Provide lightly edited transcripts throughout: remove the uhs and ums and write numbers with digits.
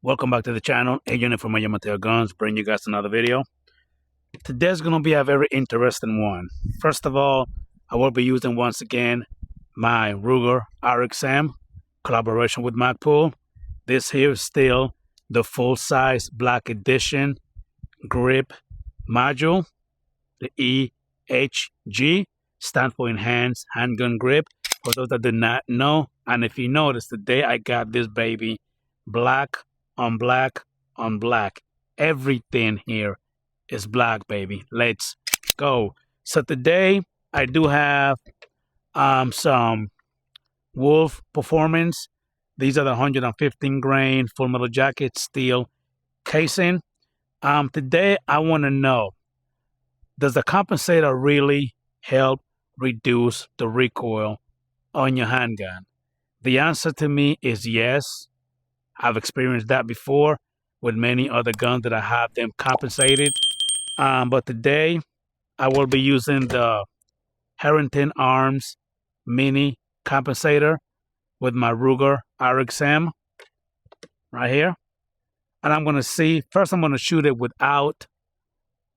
Welcome back to the channel. Agent from Mateo Guns, bring you guys another video. Today's going to be a very interesting one. First of all, I will be using once again my Ruger RXM collaboration with Magpul. This here is still the full-size black edition grip module. The EHG stands for Enhanced Handgun Grip. For those that do not know, and if you notice, today I got this baby black on black on black. Everything here is black, baby. Let's go. So today I do have some Wolf Performance. These are the 115 grain full metal jacket steel casing. Today I want to know, does the compensator really help reduce the recoil on your handgun? The answer to me is yes. I've experienced that before with many other guns that I have them compensated. But today I will be using the Harrington Arms mini compensator with my Ruger RXM right here. And I'm going to see, first I'm going to shoot it without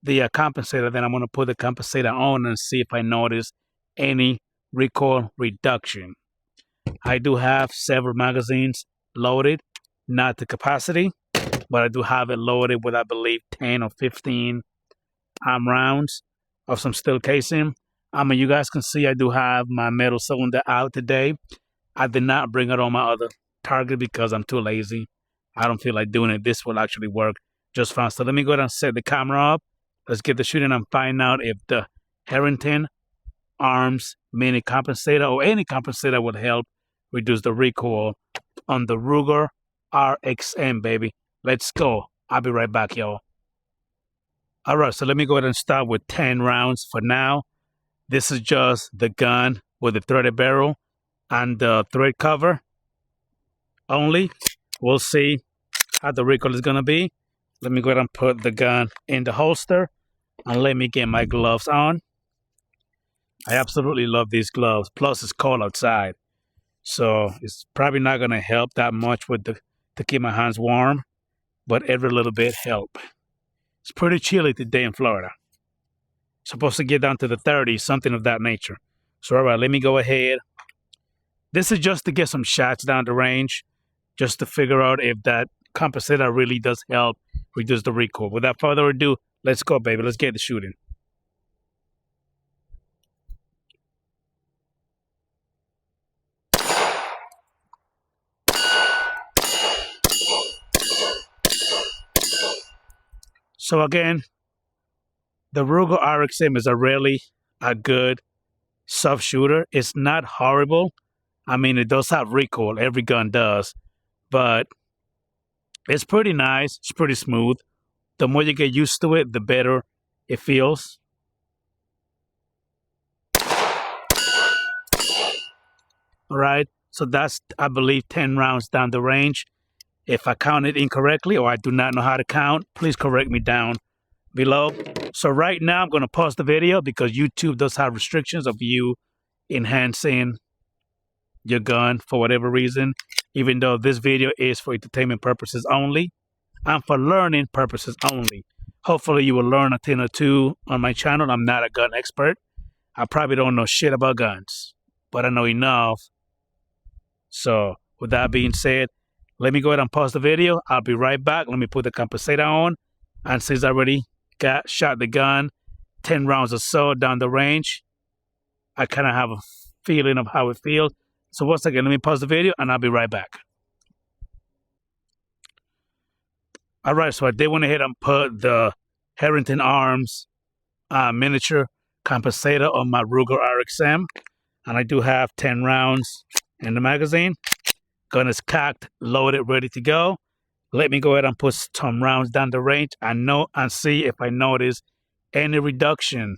the compensator. Then I'm going to put the compensator on and see if I notice any recoil reduction. I do have several magazines loaded, not to capacity, but I do have it loaded with, I believe, 10 or 15 rounds of some steel casing. You guys can see I do have my metal cylinder out today. I did not bring it on my other target because I'm too lazy. I don't feel like doing it. This will actually work just fine. So let me go ahead and set the camera up. Let's get the shooting and find out if the Harrington Arms mini compensator or any compensator would help reduce the recoil on the Ruger RXM, baby. Let's go. I'll be right back, y'all. All right, so let me go ahead and start with 10 rounds for now. This is just the gun with the threaded barrel and the thread cover only. We'll see how the recoil is going to be. Let me go ahead and put the gun in the holster and let me get my gloves on. I absolutely love these gloves. Plus, it's cold outside, so it's probably not going to help that much with to keep my hands warm, but every little bit help. It's pretty chilly today in Florida. Supposed to get down to the 30s, something of that nature. So, all right, let me go ahead. This is just to get some shots down the range, just to figure out if that compensator really does help reduce the recoil. Without further ado, let's go, baby. Let's get the shooting. So again, the Ruger RXM is a good soft shooter. It's not horrible. I mean, it does have recoil. Every gun does. But it's pretty nice. It's pretty smooth. The more you get used to it, the better it feels. All right. So that's, I believe, 10 rounds down the range. If I counted incorrectly or I do not know how to count, please correct me down below. So right now I'm going to pause the video because YouTube does have restrictions of you enhancing your gun for whatever reason, even though this video is for entertainment purposes only and for learning purposes only. Hopefully you will learn a thing or two on my channel. I'm not a gun expert. I probably don't know shit about guns, but I know enough. So with that being said, let me go ahead and pause the video. I'll be right back. Let me put the compensator on. And since I already shot the gun 10 rounds or so down the range, I kind of have a feeling of how it feels. So once again, let me pause the video and I'll be right back. All right, so I did went ahead and put the Harrington Arms miniature compensator on my Ruger RXM. And I do have 10 rounds in the magazine. Gun is cocked, loaded, ready to go. Let me go ahead and put some rounds down the range and see if I notice any reduction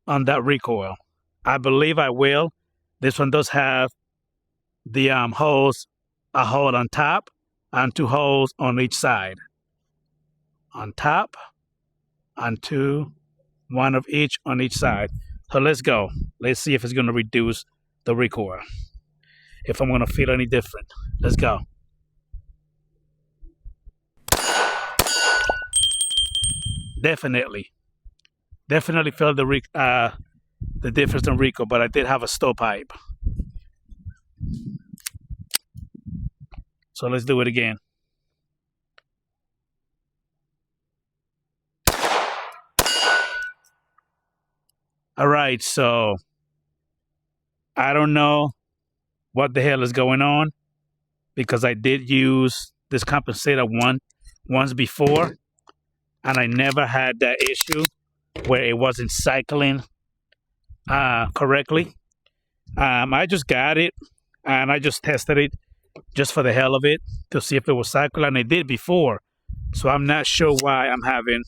on that recoil. I believe I will. This one does have the holes, a hole on top and 2 holes on each side. On top and 2, 1 of each on each side. So let's go. Let's see if it's going to reduce the recoil. If I'm going to feel any different. Let's go. definitely felt the difference in recoil, but I did have a stovepipe. So let's do it again. All right, so I don't know what the hell is going on because I did use this compensator once before, and I never had that issue where it wasn't cycling correctly. I just got it and I just tested it just for the hell of it to see if it was cycling, and it did before. So I'm not sure why I'm having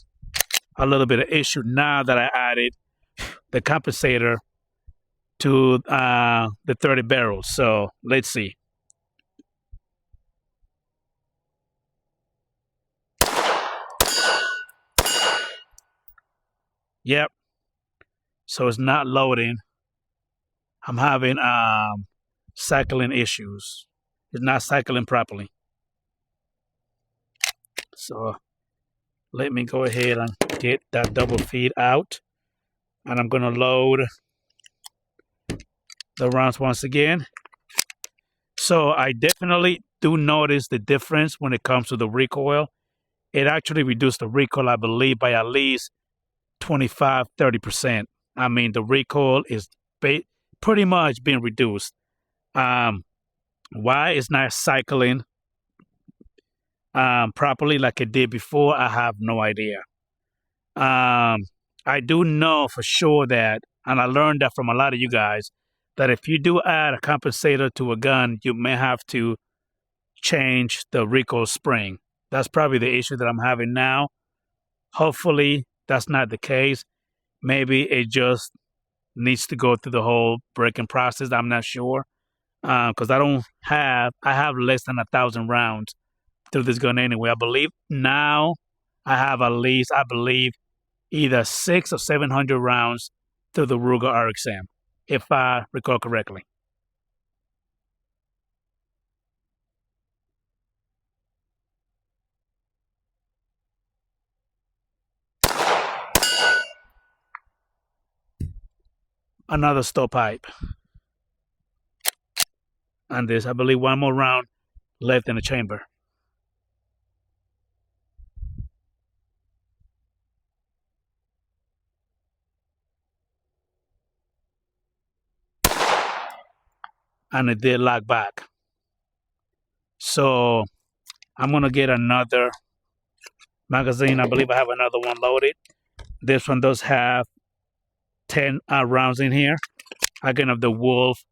a little bit of issue now that I added the compensator to the 30 barrels. So let's see. Yep. So it's not loading. I'm having cycling issues. It's not cycling properly. So let me go ahead and get that double feed out. And I'm gonna load the rounds once again. So I definitely do notice the difference when it comes to the recoil. It actually reduced the recoil, I believe, by at least 25-30%. I mean, the recoil is pretty much being reduced. Why it's not cycling properly like it did before, I have no idea. I do know for sure that, and I learned that from a lot of you guys, that if you do add a compensator to a gun, you may have to change the recoil spring. That's probably the issue that I'm having now. Hopefully, that's not the case. Maybe it just needs to go through the whole breaking process. I'm not sure. Because I have less than 1,000 rounds through this gun anyway. I believe now I have at least, either 600 or 700 rounds through the Ruger RXM, if I recall correctly. Another stovepipe. And there's, I believe, one more round left in the chamber. And it did lock back. So I'm gonna get another magazine. I believe I have another one loaded. This one does have 10 rounds in here. Again, of the Wolf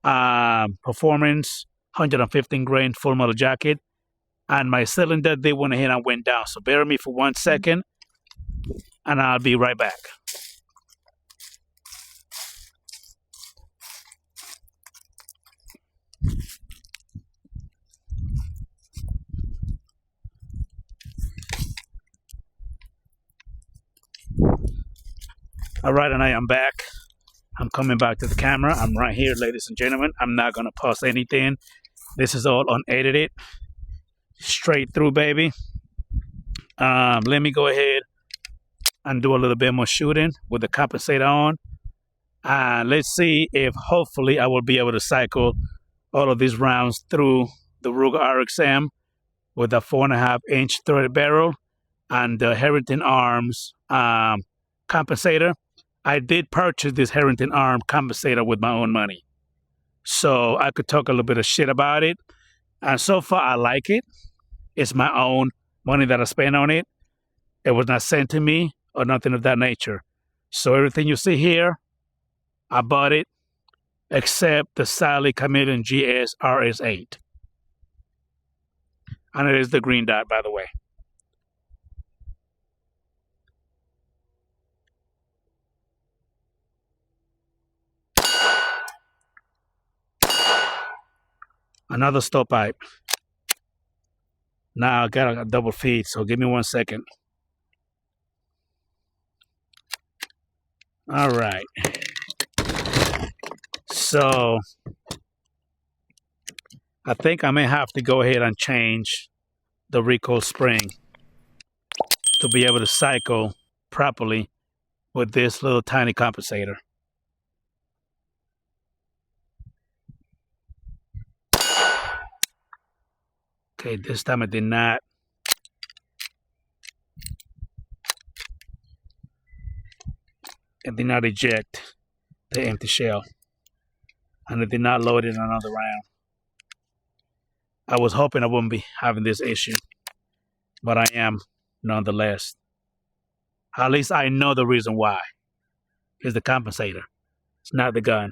Performance 115 grain full metal jacket. And my cylinder, they went ahead and went down. So bear with me for 1 second and I'll be right back. All right, and I am back. I'm coming back to the camera. I'm right here, ladies and gentlemen. I'm not gonna pause anything. This is all unedited, straight through, baby. Let me go ahead and do a little bit more shooting with the compensator on. Let's see if hopefully I will be able to cycle all of these rounds through the Ruger RXM with a 4.5-inch 30 barrel and the Harrington Arms compensator. I did purchase this Harrington Arm compensator with my own money, so I could talk a little bit of shit about it. And so far, I like it. It's my own money that I spent on it. It was not sent to me or nothing of that nature. So everything you see here, I bought it, except the Sally Chameleon GS RS8. And it is the green dot, by the way. Another stovepipe. Now I got a double feed, so give me 1 second. All right. So I think I may have to go ahead and change the recoil spring. to be able to cycle properly with this little tiny compensator. Okay, this time I did not. It did not eject the empty shell. And it did not load in another round. I was hoping I wouldn't be having this issue, but I am nonetheless. At least I know the reason why. It's the compensator. It's not the gun.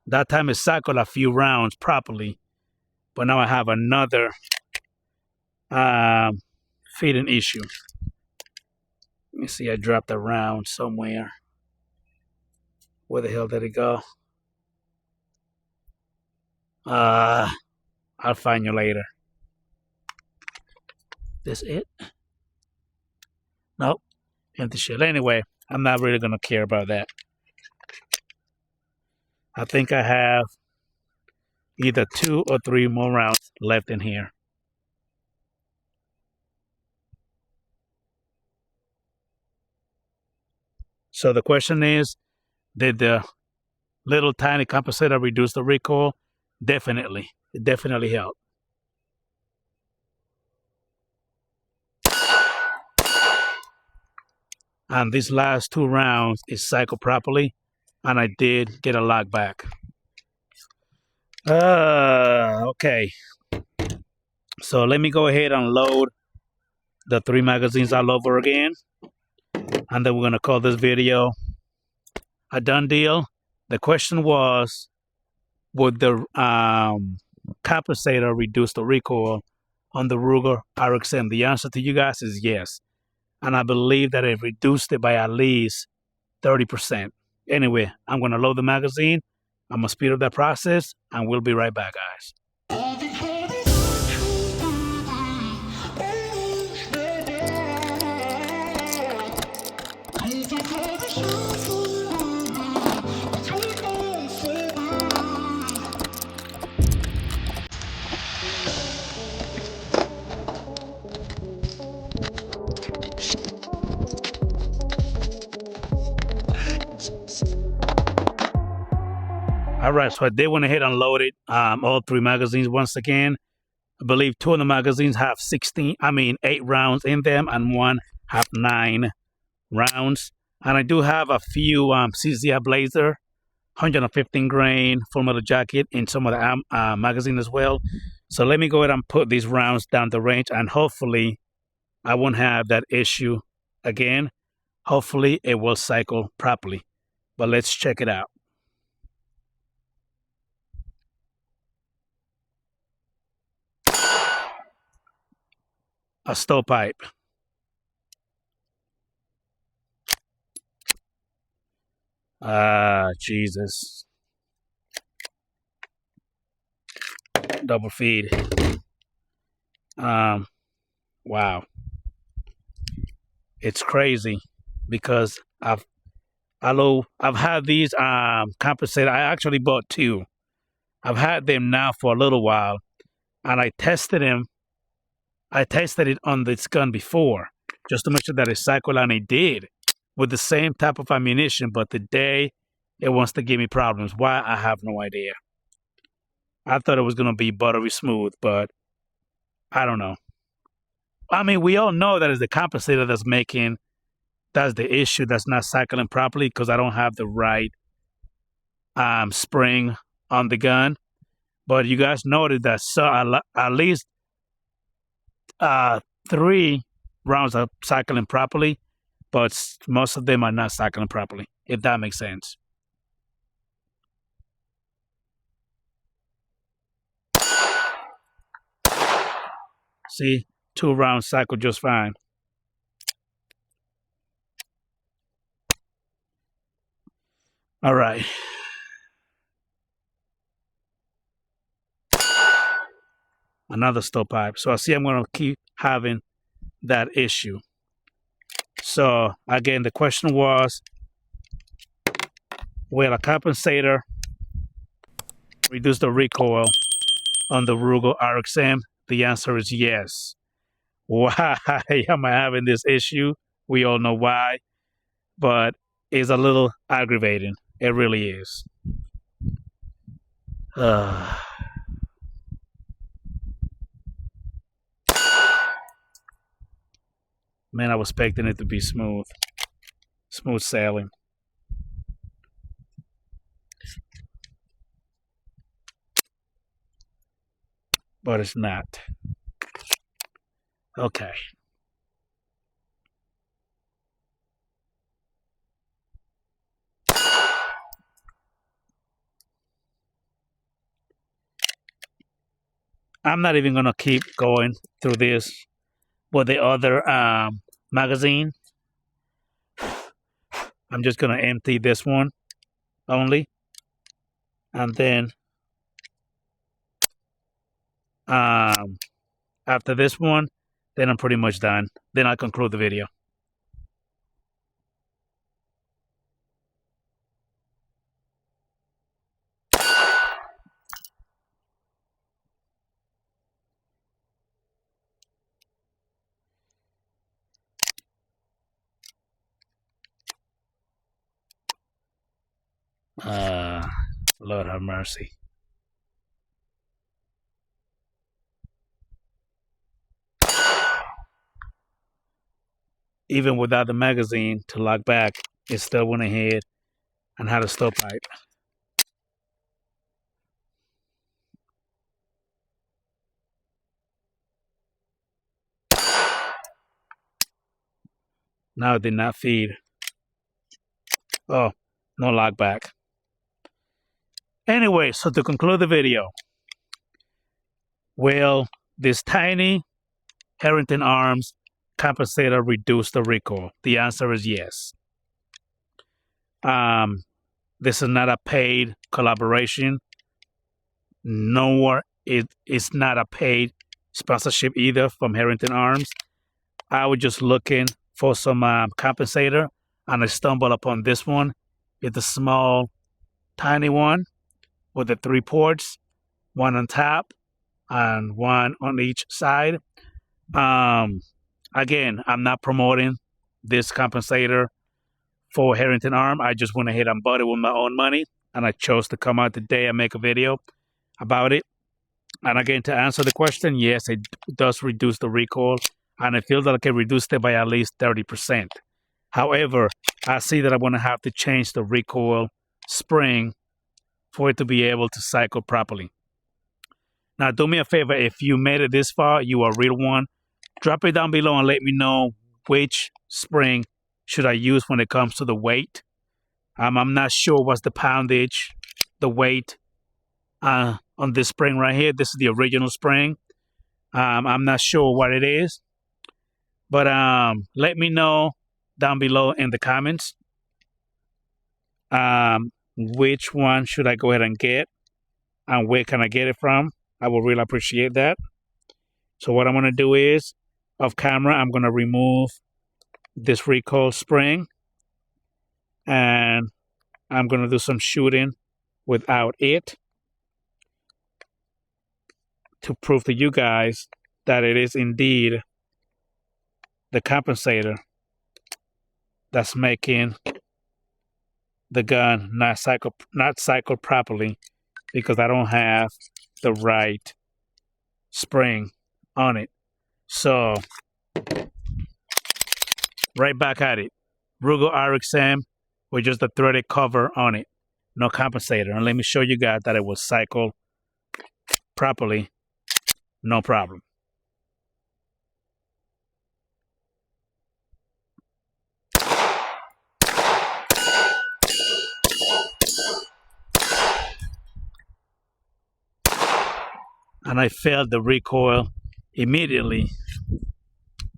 That time it cycled a few rounds properly, but now I have another feeding issue. Let me see, I dropped a round somewhere. Where the hell did it go? I'll find you later. This it? Nope. Empty shell. Anyway, I'm not really gonna care about that. I think I have either 2 or 3 more rounds left in here. So the question is, did the little tiny compensator reduce the recoil? Definitely. It definitely helped. And these last 2 rounds is cycled properly, and I did get a lock back. Okay. So let me go ahead and load the 3 magazines all over again. And then we're going to call this video a done deal. The question was, would the compensator reduce the recoil on the Ruger RXM? The answer to you guys is yes. And I believe that it reduced it by at least 30%. Anyway, I'm going to load the magazine. I'm going to speed up that process, and we'll be right back, guys. All right, so I did went ahead and loaded all 3 magazines once again. I believe 2 of the magazines have 8 rounds in them, and 1 have 9 rounds. And I do have a few CZI Blazer, 115 grain full metal jacket in some of the magazine as well. So let me go ahead and put these rounds down the range, and hopefully I won't have that issue again. Hopefully it will cycle properly. But let's check it out. A stovepipe. Jesus. Double feed. Wow. It's crazy because I've had these compensators. I actually bought 2. I've had them now for a little while, and I tested them. I tested it on this gun before just to make sure that it cycled, and it did with the same type of ammunition, but today it wants to give me problems. Why? I have no idea. I thought it was going to be buttery smooth, but I don't know. I mean, we all know that it's the compensator that's the issue, that's not cycling properly because I don't have the right spring on the gun. But you guys noted that at least 3 rounds are cycling properly, but most of them are not cycling properly, if that makes sense. See, 2 rounds cycle just fine. All right. Another stovepipe. So I see I'm going to keep having that issue. So again, the question was, will a compensator reduce the recoil on the Ruger RXM? The answer is yes. Why am I having this issue? We all know why, but it's a little aggravating. It really is. Man, I was expecting it to be smooth sailing. But it's not. Okay. I'm not even gonna keep going through this with the other magazine. I'm just gonna empty this one only, and then after this one, then I'm pretty much done. Then I'll conclude the video. Lord have mercy. Even without the magazine to lock back, it still went ahead and had a stovepipe. Now it did not feed. Oh, no lock back. Anyway, so to conclude the video, will this tiny Harrington Arms compensator reduce the recoil? The answer is yes. This is not a paid collaboration, nor it's not a paid sponsorship either from Harrington Arms. I was just looking for some compensator, and I stumbled upon this one. It's a small, tiny one with the 3 ports, one on top and one on each side. Again, I'm not promoting this compensator for Harrington Arm. I just went ahead and bought it with my own money, and I chose to come out today and make a video about it. And again, to answer the question, yes, it does reduce the recoil, and I feel that I can reduce it by at least 30%. However, I see that I'm going to have to change the recoil spring for it to be able to cycle properly. Now, do me a favor, if you made it this far, you are a real one, drop it down below and let me know which spring should I use when it comes to the weight. I'm not sure what's the poundage, the weight on this spring right here. This is the original spring. I'm not sure what it is, but let me know down below in the comments which one should I go ahead and get and where can I get it from. I will really appreciate that. So what I'm going to do is, off camera, I'm going to remove this recoil spring, and I'm going to do some shooting without it to prove to you guys that it is indeed the compensator that's making the gun not cycle properly, because I don't have the right spring on it. So right back at it. Ruger RXM with just a threaded cover on it, no compensator. And let me show you guys that it will cycle properly, no problem. And I felt the recoil immediately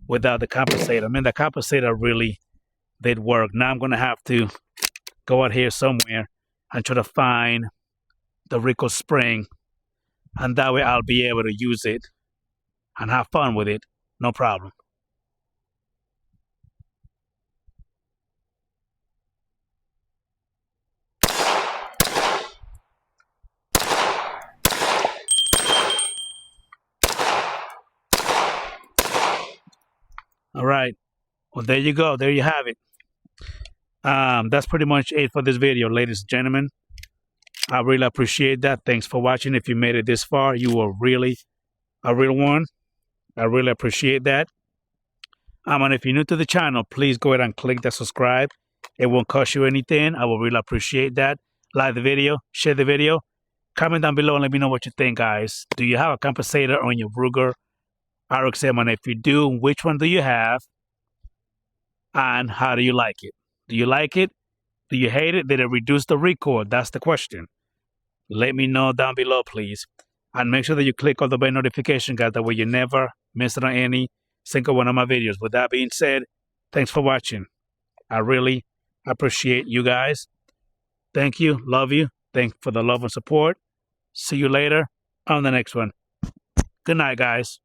without the compensator. I mean, the compensator really did work. Now I'm going to have to go out here somewhere and try to find the recoil spring, and that way I'll be able to use it and have fun with it, no problem. All right. Well, there you go. There you have it. That's pretty much it for this video, ladies and gentlemen. I really appreciate that. Thanks for watching. If you made it this far, you were really a real one. I really appreciate that. And if you're new to the channel, please go ahead and click the subscribe. It won't cost you anything. I will really appreciate that. Like the video, share the video, comment down below and let me know what you think, guys. Do you have a compensator on your Ruger RXM? And if you do, which one do you have? And how do you like it? Do you like it? Do you hate it? Did it reduce the recoil? That's the question. Let me know down below, please. And make sure that you click on the bell notification, guys. That way you never miss it on any single one of my videos. With that being said, thanks for watching. I really appreciate you guys. Thank you. Love you. Thanks for the love and support. See you later on the next one. Good night, guys.